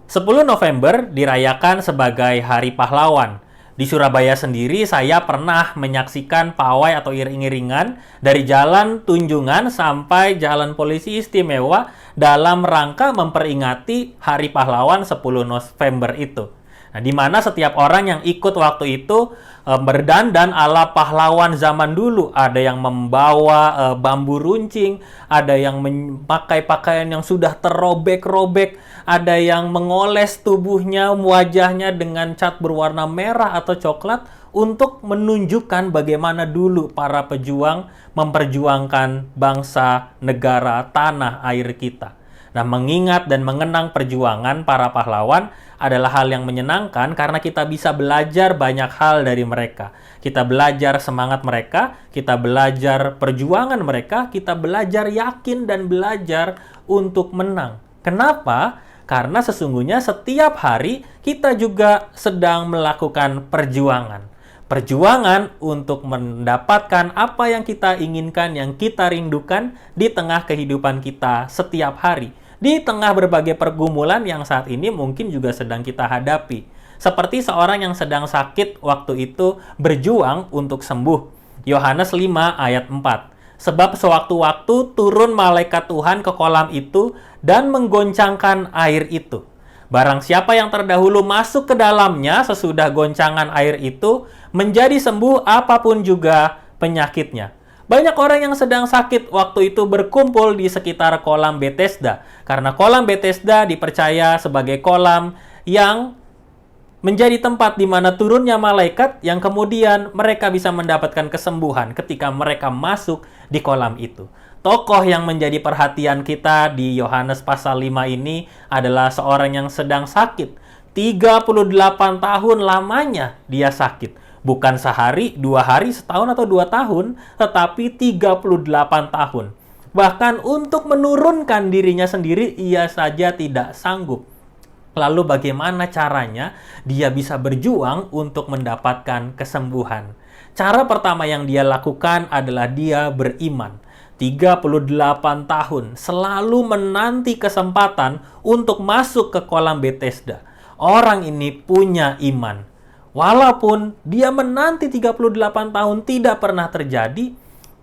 10 November dirayakan sebagai Hari Pahlawan. Di Surabaya sendiri saya pernah menyaksikan pawai atau iring-iringan dari Jalan Tunjungan sampai Jalan Polisi Istimewa dalam rangka memperingati Hari Pahlawan 10 November itu. Nah, di mana setiap orang yang ikut waktu itu berdandan ala pahlawan zaman dulu. Ada yang membawa bambu runcing, ada yang memakai pakaian yang sudah terrobek-robek, ada yang mengoles tubuhnya, wajahnya dengan cat berwarna merah atau coklat untuk menunjukkan bagaimana dulu para pejuang memperjuangkan bangsa, negara, tanah air kita. Nah, mengingat dan mengenang perjuangan para pahlawan adalah hal yang menyenangkan karena kita bisa belajar banyak hal dari mereka. Kita belajar semangat mereka, kita belajar perjuangan mereka, kita belajar yakin dan belajar untuk menang. Kenapa? Karena sesungguhnya setiap hari kita juga sedang melakukan perjuangan. Perjuangan untuk mendapatkan apa yang kita inginkan, yang kita rindukan di tengah kehidupan kita setiap hari. Di tengah berbagai pergumulan yang saat ini mungkin juga sedang kita hadapi. Seperti seorang yang sedang sakit waktu itu berjuang untuk sembuh. Yohanes 5 ayat 4. Sebab sewaktu-waktu turun malaikat Tuhan ke kolam itu dan menggoncangkan air itu. Barang siapa yang terdahulu masuk ke dalamnya sesudah goncangan air itu menjadi sembuh apapun juga penyakitnya. Banyak orang yang sedang sakit waktu itu berkumpul di sekitar kolam Bethesda. Karena kolam Bethesda dipercaya sebagai kolam yang menjadi tempat di mana turunnya malaikat yang kemudian mereka bisa mendapatkan kesembuhan ketika mereka masuk di kolam itu. Tokoh yang menjadi perhatian kita di Yohanes pasal 5 ini adalah seorang yang sedang sakit. 38 tahun lamanya dia sakit. Bukan sehari, 2 hari, setahun atau 2 tahun, tetapi 38 tahun. Bahkan untuk menurunkan dirinya sendiri, ia saja tidak sanggup. Lalu bagaimana caranya dia bisa berjuang untuk mendapatkan kesembuhan? Cara pertama yang dia lakukan adalah dia beriman. 38 tahun, selalu menanti kesempatan untuk masuk ke kolam Bethesda. Orang ini punya iman. Walaupun dia menanti 38 tahun tidak pernah terjadi,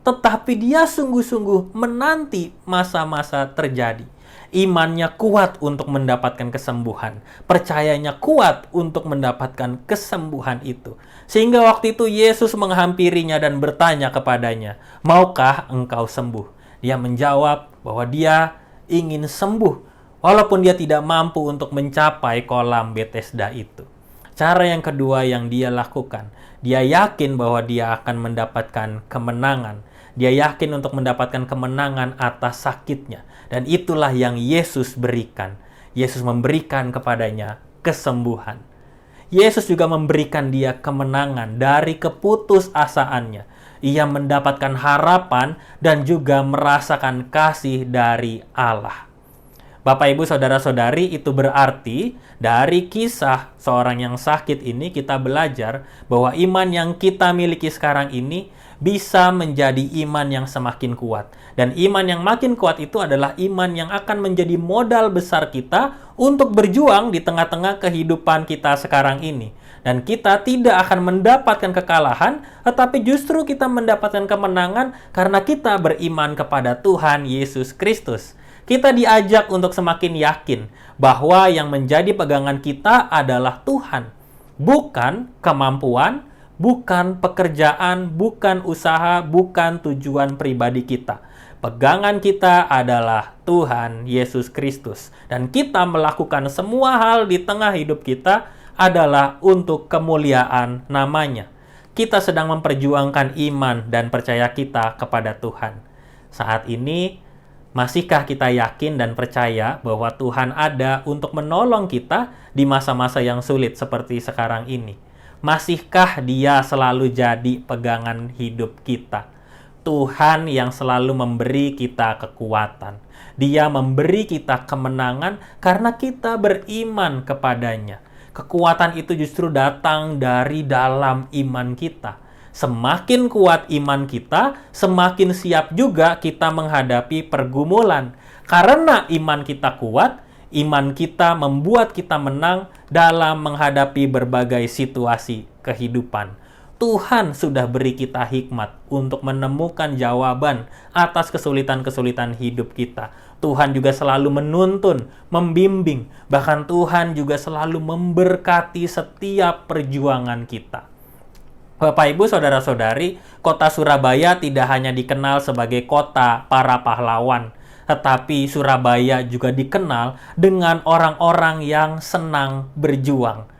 tetapi dia sungguh-sungguh menanti masa-masa terjadi. Imannya kuat untuk mendapatkan kesembuhan. Percayanya kuat untuk mendapatkan kesembuhan itu. Sehingga waktu itu Yesus menghampirinya dan bertanya kepadanya, "Maukah engkau sembuh?" Dia menjawab bahwa dia ingin sembuh, walaupun dia tidak mampu untuk mencapai kolam Bethesda itu. Cara yang kedua yang dia lakukan, dia yakin bahwa dia akan mendapatkan kemenangan. Dia yakin untuk mendapatkan kemenangan atas sakitnya. Dan itulah yang Yesus berikan. Yesus memberikan kepadanya kesembuhan. Yesus juga memberikan dia kemenangan dari keputusasaannya. Ia mendapatkan harapan dan juga merasakan kasih dari Allah. Bapak, Ibu, Saudara-saudari, itu berarti dari kisah seorang yang sakit ini kita belajar bahwa iman yang kita miliki sekarang ini bisa menjadi iman yang semakin kuat. Dan iman yang makin kuat itu adalah iman yang akan menjadi modal besar kita untuk berjuang di tengah-tengah kehidupan kita sekarang ini. Dan kita tidak akan mendapatkan kekalahan, tetapi justru kita mendapatkan kemenangan karena kita beriman kepada Tuhan Yesus Kristus. Kita diajak untuk semakin yakin bahwa yang menjadi pegangan kita adalah Tuhan. Bukan kemampuan, bukan pekerjaan, bukan usaha, bukan tujuan pribadi kita. Pegangan kita adalah Tuhan Yesus Kristus. Dan kita melakukan semua hal di tengah hidup kita adalah untuk kemuliaan namanya. Kita sedang memperjuangkan iman dan percaya kita kepada Tuhan. Saat ini, masihkah kita yakin dan percaya bahwa Tuhan ada untuk menolong kita di masa-masa yang sulit seperti sekarang ini? Masihkah Dia selalu jadi pegangan hidup kita? Tuhan yang selalu memberi kita kekuatan. Dia memberi kita kemenangan karena kita beriman kepadanya. Kekuatan itu justru datang dari dalam iman kita. Semakin kuat iman kita, semakin siap juga kita menghadapi pergumulan. Karena iman kita kuat, Iman kita membuat kita menang dalam menghadapi berbagai situasi kehidupan. Tuhan sudah beri kita hikmat untuk menemukan jawaban atas kesulitan-kesulitan hidup kita. Tuhan juga selalu menuntun, membimbing, bahkan Tuhan juga selalu memberkati setiap perjuangan kita. Bapak, Ibu, Saudara-saudari, kota Surabaya tidak hanya dikenal sebagai kota para pahlawan, tetapi Surabaya juga dikenal dengan orang-orang yang senang berjuang.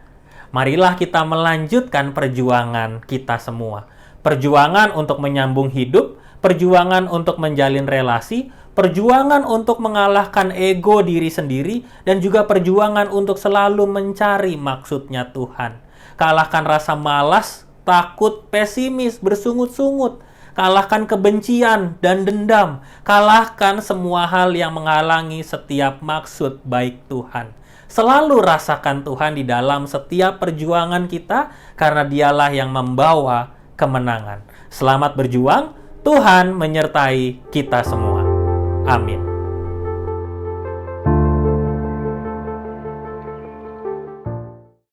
Marilah kita melanjutkan perjuangan kita semua. Perjuangan untuk menyambung hidup, perjuangan untuk menjalin relasi, perjuangan untuk mengalahkan ego diri sendiri, dan juga perjuangan untuk selalu mencari maksudnya Tuhan. Kalahkan rasa malas, takut, pesimis, bersungut-sungut. Kalahkan kebencian dan dendam. Kalahkan semua hal yang menghalangi setiap maksud baik Tuhan. Selalu rasakan Tuhan di dalam setiap perjuangan kita, karena Dialah yang membawa kemenangan. Selamat berjuang, Tuhan menyertai kita semua. Amin.